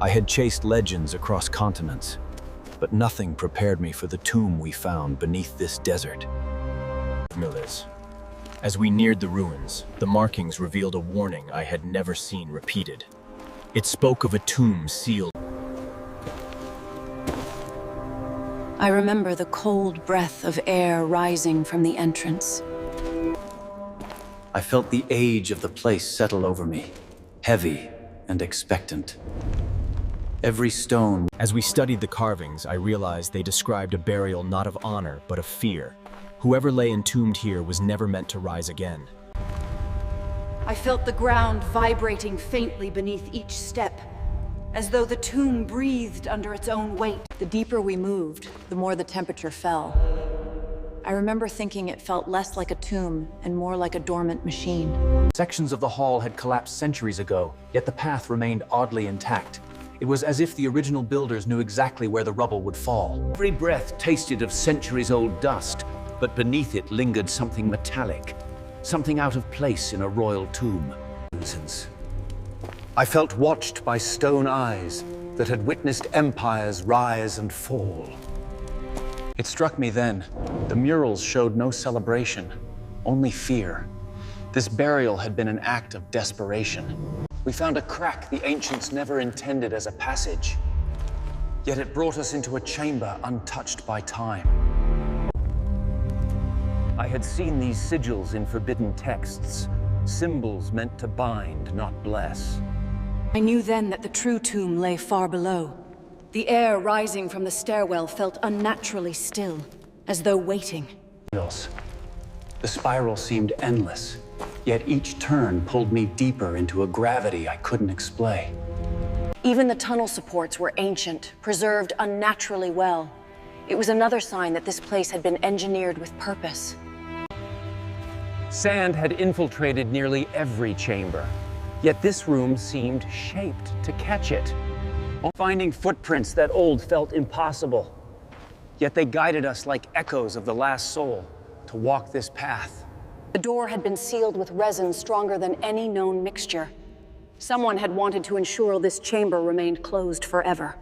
I had chased legends across continents, but nothing prepared me for the tomb we found beneath this desert. As we neared the ruins, the markings revealed a warning I had never seen repeated. It spoke of a tomb sealed. I remember the cold breath of air rising from the entrance. I felt the age of the place settle over me, heavy and expectant. Every stone. As we studied the carvings, I realized they described a burial not of honor, but of fear. Whoever lay entombed here was never meant to rise again. I felt the ground vibrating faintly beneath each step, as though the tomb breathed under its own weight. The deeper we moved, the more the temperature fell. I remember thinking it felt less like a tomb and more like a dormant machine. Sections of the hall had collapsed centuries ago, yet the path remained oddly intact. It was as if the original builders knew exactly where the rubble would fall. Every breath tasted of centuries-old dust, but beneath it lingered something metallic, something out of place in a royal tomb. I felt watched by stone eyes that had witnessed empires rise and fall. It struck me then. The murals showed no celebration, only fear. This burial had been an act of desperation. We found a crack the ancients never intended as a passage. Yet it brought us into a chamber untouched by time. I had seen these sigils in forbidden texts, symbols meant to bind, not bless. I knew then that the true tomb lay far below. The air rising from the stairwell felt unnaturally still, as though waiting. The spiral seemed endless, yet each turn pulled me deeper into a gravity I couldn't explain. Even the tunnel supports were ancient, preserved unnaturally well. It was another sign that this place had been engineered with purpose. Sand had infiltrated nearly every chamber, yet this room seemed shaped to catch it. Finding footprints that old felt impossible, yet they guided us like echoes of the last soul to walk this path. The door had been sealed with resin stronger than any known mixture. Someone had wanted to ensure this chamber remained closed forever.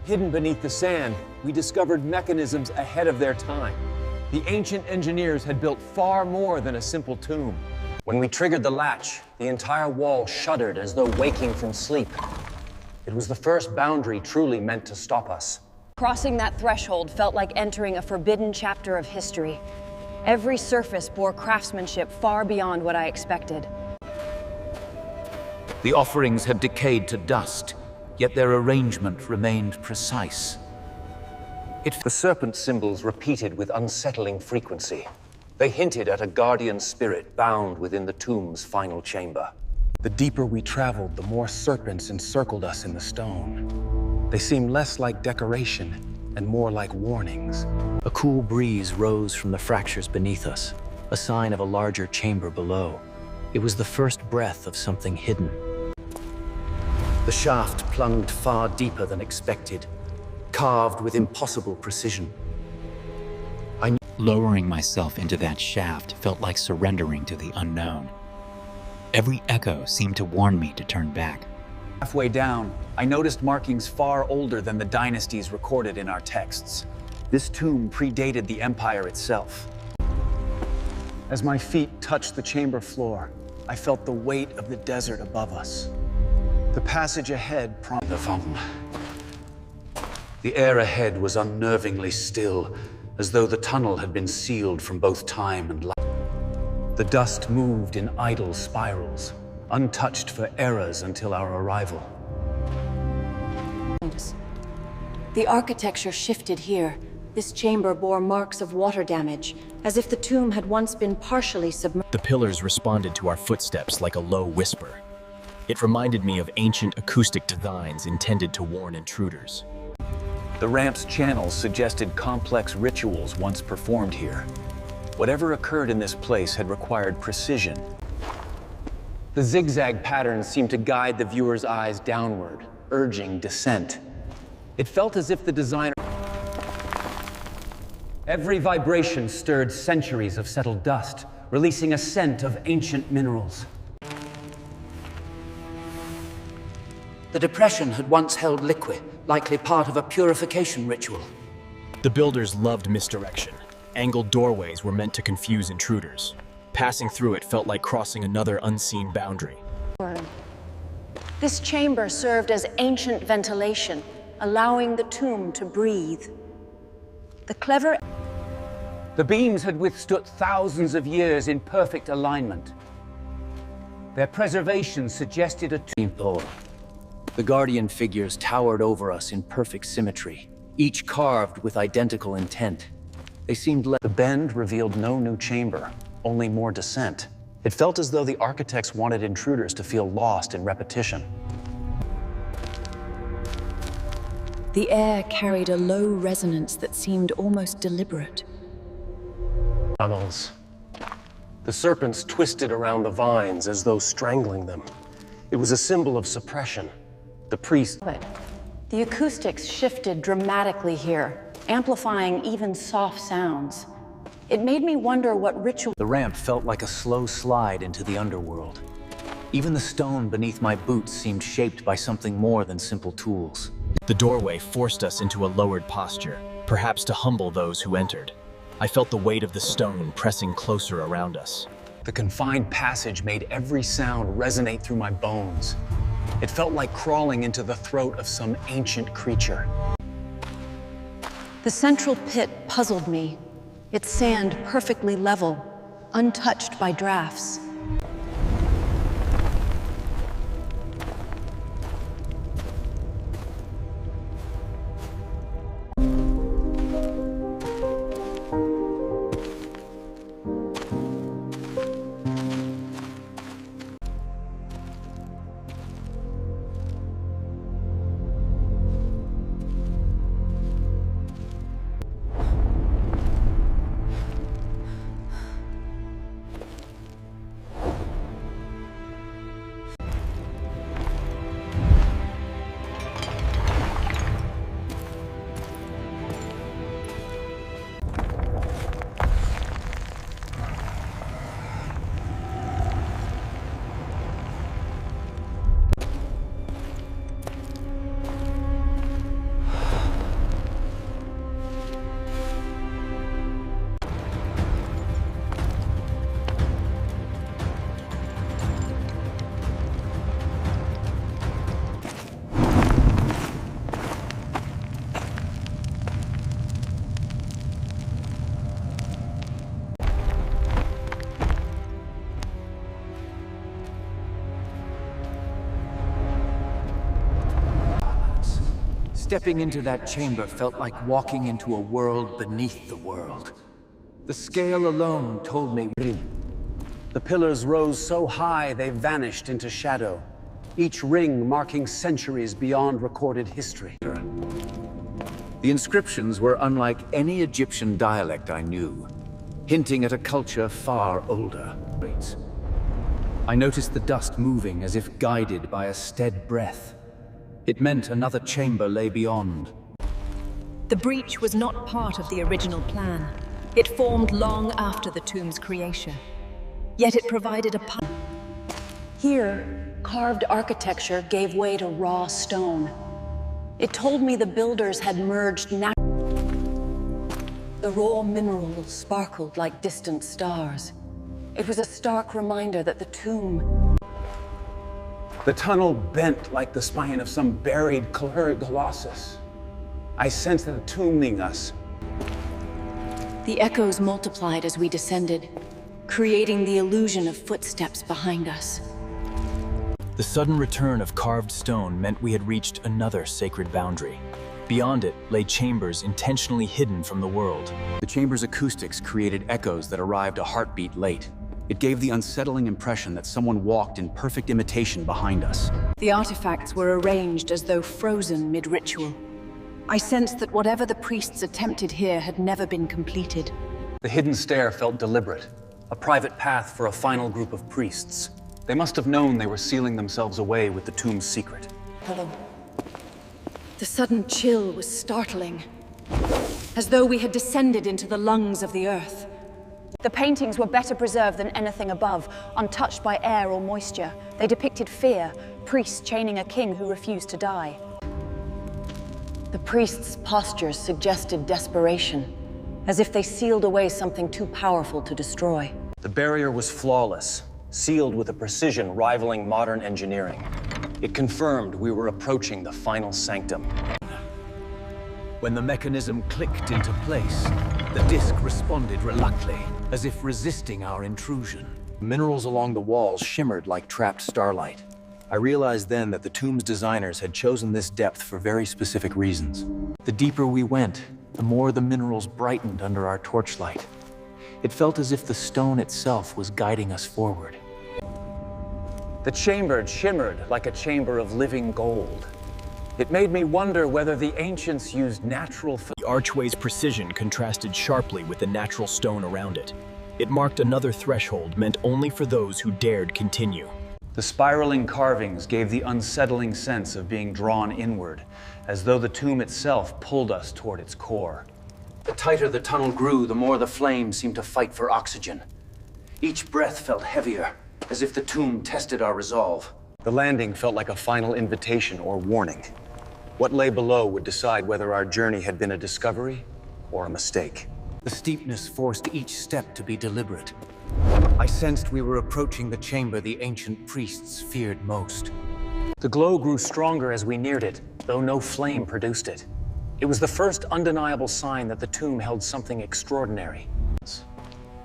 Hidden beneath the sand, we discovered mechanisms ahead of their time. The ancient engineers had built far more than a simple tomb. When we triggered the latch, the entire wall shuddered as though waking from sleep. It was the first boundary truly meant to stop us. Crossing that threshold felt like entering a forbidden chapter of history. Every surface bore craftsmanship far beyond what I expected. The offerings had decayed to dust, yet their arrangement remained precise. The serpent symbols repeated with unsettling frequency. They hinted at a guardian spirit bound within the tomb's final chamber. The deeper we traveled, the more serpents encircled us in the stone. They seemed less like decoration and more like warnings. A cool breeze rose from the fractures beneath us, a sign of a larger chamber below. It was the first breath of something hidden. The shaft plunged far deeper than expected, carved with impossible precision. Lowering myself into that shaft felt like surrendering to the unknown. Every echo seemed to warn me to turn back. Halfway down, I noticed markings far older than the dynasties recorded in our texts. This tomb predated the empire itself. As my feet touched the chamber floor, I felt the weight of the desert above us. The passage ahead prompted the fountain. The air ahead was unnervingly still, as though the tunnel had been sealed from both time and light. The dust moved in idle spirals, untouched for eras until our arrival. The architecture shifted here. This chamber bore marks of water damage, as if the tomb had once been partially submerged. The pillars responded to our footsteps like a low whisper. It reminded me of ancient acoustic designs intended to warn intruders. The ramp's channels suggested complex rituals once performed here. Whatever occurred in this place had required precision. The zigzag patterns seemed to guide the viewer's eyes downward, urging descent. It felt as if the designer... Every vibration stirred centuries of settled dust, releasing a scent of ancient minerals. The depression had once held liquid, likely part of a purification ritual. The builders loved misdirection. Angled doorways were meant to confuse intruders. Passing through it felt like crossing another unseen boundary. This chamber served as ancient ventilation, allowing the tomb to breathe. The beams had withstood thousands of years in perfect alignment. Their preservation suggested a tomb. The guardian figures towered over us in perfect symmetry, each carved with identical intent. They seemed The bend revealed no new chamber, only more descent. It felt as though the architects wanted intruders to feel lost in repetition. The air carried a low resonance that seemed almost deliberate. Tunnels. The serpents twisted around the vines as though strangling them. It was a symbol of suppression. The priest... The acoustics shifted dramatically here, amplifying even soft sounds. It made me wonder what ritual... The ramp felt like a slow slide into the underworld. Even the stone beneath my boots seemed shaped by something more than simple tools. The doorway forced us into a lowered posture, perhaps to humble those who entered. I felt the weight of the stone pressing closer around us. The confined passage made every sound resonate through my bones. It felt like crawling into the throat of some ancient creature. The central pit puzzled me, its sand perfectly level, untouched by drafts. Stepping into that chamber felt like walking into a world beneath the world. The scale alone told me... The pillars rose so high they vanished into shadow, each ring marking centuries beyond recorded history. The inscriptions were unlike any Egyptian dialect I knew, hinting at a culture far older. I noticed the dust moving as if guided by a stead breath. It meant another chamber lay beyond. The breach was not part of the original plan. It formed long after the tomb's creation. Yet it provided a path. Here, carved architecture gave way to raw stone. It told me the builders had merged The raw minerals sparkled like distant stars. It was a stark reminder that the tomb... The tunnel bent like the spine of some buried colossus. I sensed the tumbling us. The echoes multiplied as we descended, creating the illusion of footsteps behind us. The sudden return of carved stone meant we had reached another sacred boundary. Beyond it lay chambers intentionally hidden from the world. The chamber's acoustics created echoes that arrived a heartbeat late. It gave the unsettling impression that someone walked in perfect imitation behind us. The artifacts were arranged as though frozen mid-ritual. I sensed that whatever the priests attempted here had never been completed. The hidden stair felt deliberate, a private path for a final group of priests. They must have known they were sealing themselves away with the tomb's secret. Hello. The sudden chill was startling, as though we had descended into the lungs of the earth. The paintings were better preserved than anything above, untouched by air or moisture. They depicted fear, priests chaining a king who refused to die. The priests' postures suggested desperation, as if they sealed away something too powerful to destroy. The barrier was flawless, sealed with a precision rivaling modern engineering. It confirmed we were approaching the final sanctum. When the mechanism clicked into place, the disc responded reluctantly, as if resisting our intrusion. Minerals along the walls shimmered like trapped starlight. I realized then that the tomb's designers had chosen this depth for very specific reasons. The deeper we went, the more the minerals brightened under our torchlight. It felt as if the stone itself was guiding us forward. The chamber shimmered like a chamber of living gold. It made me wonder whether the ancients used natural... The archway's precision contrasted sharply with the natural stone around it. It marked another threshold meant only for those who dared continue. The spiraling carvings gave the unsettling sense of being drawn inward, as though the tomb itself pulled us toward its core. The tighter the tunnel grew, the more the flames seemed to fight for oxygen. Each breath felt heavier, as if the tomb tested our resolve. The landing felt like a final invitation or warning. What lay below would decide whether our journey had been a discovery or a mistake. The steepness forced each step to be deliberate. I sensed we were approaching the chamber the ancient priests feared most. The glow grew stronger as we neared it, though no flame produced it. It was the first undeniable sign that the tomb held something extraordinary.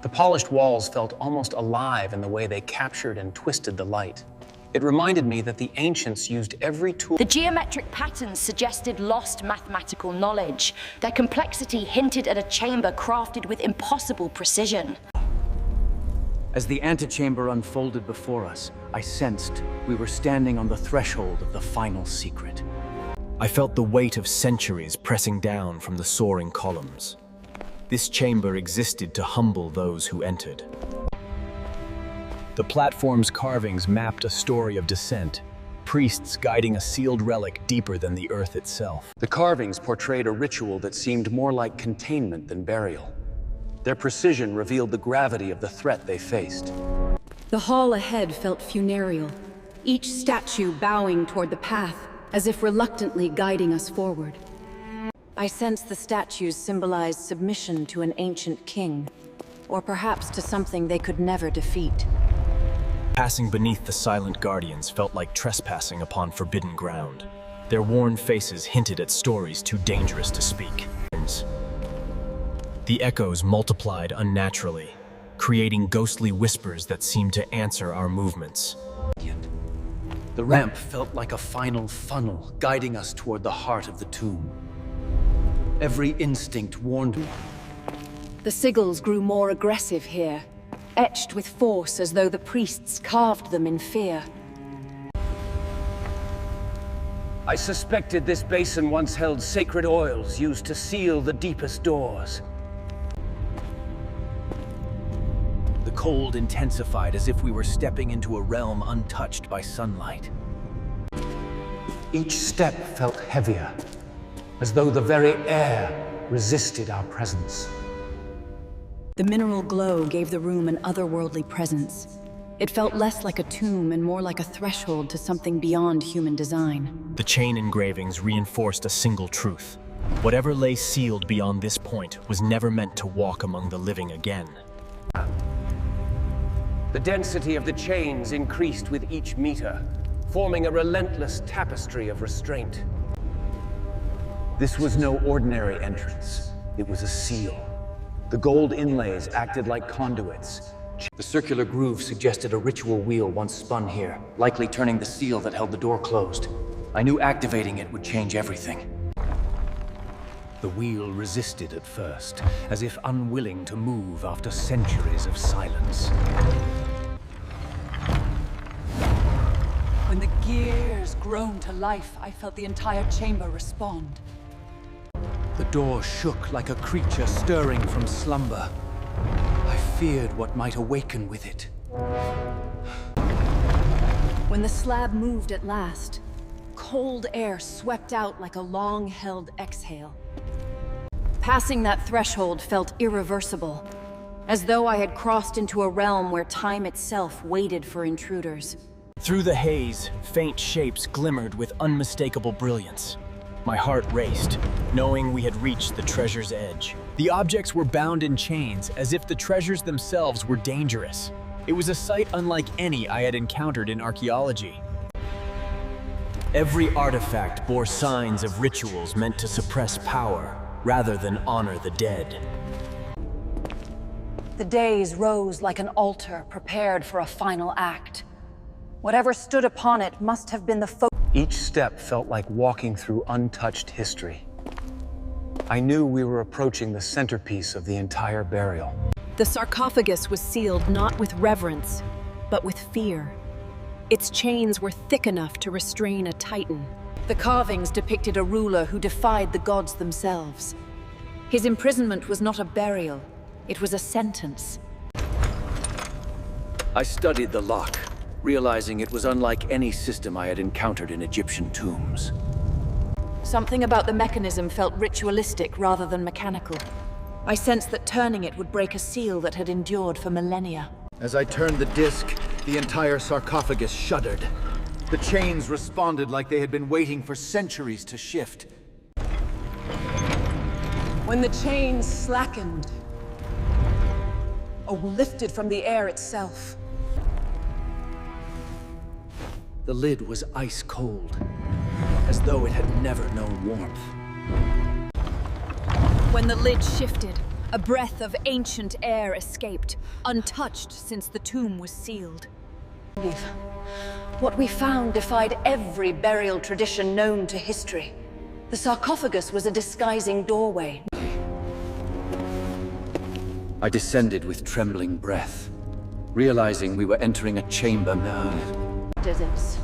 The polished walls felt almost alive in the way they captured and twisted the light. It reminded me that the ancients used every tool. The geometric patterns suggested lost mathematical knowledge. Their complexity hinted at a chamber crafted with impossible precision. As the antechamber unfolded before us, I sensed we were standing on the threshold of the final secret. I felt the weight of centuries pressing down from the soaring columns. This chamber existed to humble those who entered. The platform's carvings mapped a story of descent, priests guiding a sealed relic deeper than the earth itself. The carvings portrayed a ritual that seemed more like containment than burial. Their precision revealed the gravity of the threat they faced. The hall ahead felt funereal, each statue bowing toward the path, as if reluctantly guiding us forward. I sensed the statues symbolized submission to an ancient king, or perhaps to something they could never defeat. Passing beneath the silent guardians felt like trespassing upon forbidden ground. Their worn faces hinted at stories too dangerous to speak. The echoes multiplied unnaturally, creating ghostly whispers that seemed to answer our movements. The ramp felt like a final funnel, guiding us toward the heart of the tomb. Every instinct warned me. The sigils grew more aggressive here, etched with force as though the priests carved them in fear. I suspected this basin once held sacred oils used to seal the deepest doors. The cold intensified as if we were stepping into a realm untouched by sunlight. Each step felt heavier, as though the very air resisted our presence. The mineral glow gave the room an otherworldly presence. It felt less like a tomb and more like a threshold to something beyond human design. The chain engravings reinforced a single truth. Whatever lay sealed beyond this point was never meant to walk among the living again. The density of the chains increased with each meter, forming a relentless tapestry of restraint. This was no ordinary entrance. It was a seal. The gold inlays acted like conduits. The circular groove suggested a ritual wheel once spun here, likely turning the seal that held the door closed. I knew activating it would change everything. The wheel resisted at first, as if unwilling to move after centuries of silence. When the gears groaned to life, I felt the entire chamber respond. The door shook like a creature stirring from slumber. I feared what might awaken with it. When the slab moved at last, cold air swept out like a long-held exhale. Passing that threshold felt irreversible, as though I had crossed into a realm where time itself waited for intruders. Through the haze, faint shapes glimmered with unmistakable brilliance. My heart raced, knowing we had reached the treasure's edge. The objects were bound in chains, as if the treasures themselves were dangerous. It was a sight unlike any I had encountered in archaeology. Every artifact bore signs of rituals meant to suppress power, rather than honor the dead. The days rose like an altar prepared for a final act. Whatever stood upon it must have been the Each step felt like walking through untouched history. I knew we were approaching the centerpiece of the entire burial. The sarcophagus was sealed not with reverence, but with fear. Its chains were thick enough to restrain a titan. The carvings depicted a ruler who defied the gods themselves. His imprisonment was not a burial, it was a sentence. I studied the lock, realizing it was unlike any system I had encountered in Egyptian tombs. Something about the mechanism felt ritualistic rather than mechanical. I sensed that turning it would break a seal that had endured for millennia. As I turned the disc, the entire sarcophagus shuddered. The chains responded like they had been waiting for centuries to shift. When the chains slackened, or lifted from the air itself, The lid was ice cold, as though it had never known warmth. When the lid shifted, a breath of ancient air escaped, untouched since the tomb was sealed. what we found defied every burial tradition known to history. The sarcophagus was a disguising doorway. I descended with trembling breath, realizing we were entering a chamber Deserts.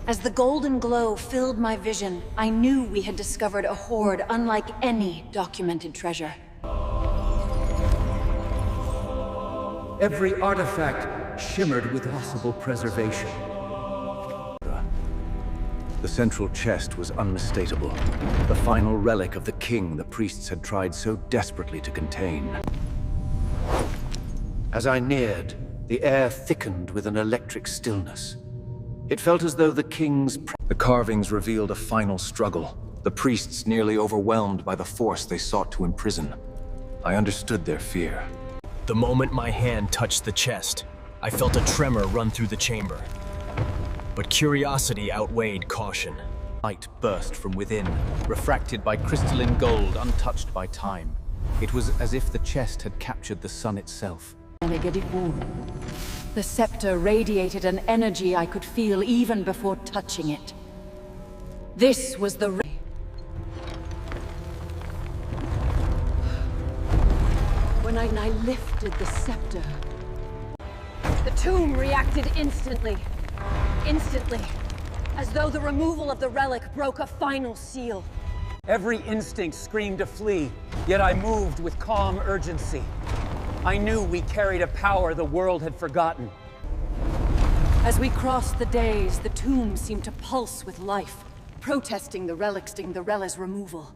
As the golden glow filled my vision, I knew we had discovered a hoard unlike any documented treasure. Every artifact shimmered with possible preservation. The central chest was unmistakable, the final relic of the king the priests had tried so desperately to contain. As I neared, the air thickened with an electric stillness. It felt as though the carvings revealed a final struggle, the priests nearly overwhelmed by the force they sought to imprison. I understood their fear. The moment my hand touched the chest, I felt a tremor run through the chamber. But curiosity outweighed caution. Light burst from within, refracted by crystalline gold untouched by time. It was as if the chest had captured the sun itself. The scepter radiated an energy I could feel even before touching it. This was the When I lifted the scepter, the tomb reacted instantly. Instantly. As though the removal of the relic broke a final seal. Every instinct screamed to flee, yet I moved with calm urgency. I knew we carried a power the world had forgotten. As we crossed the days, the tomb seemed to pulse with life, protesting the relic's removal.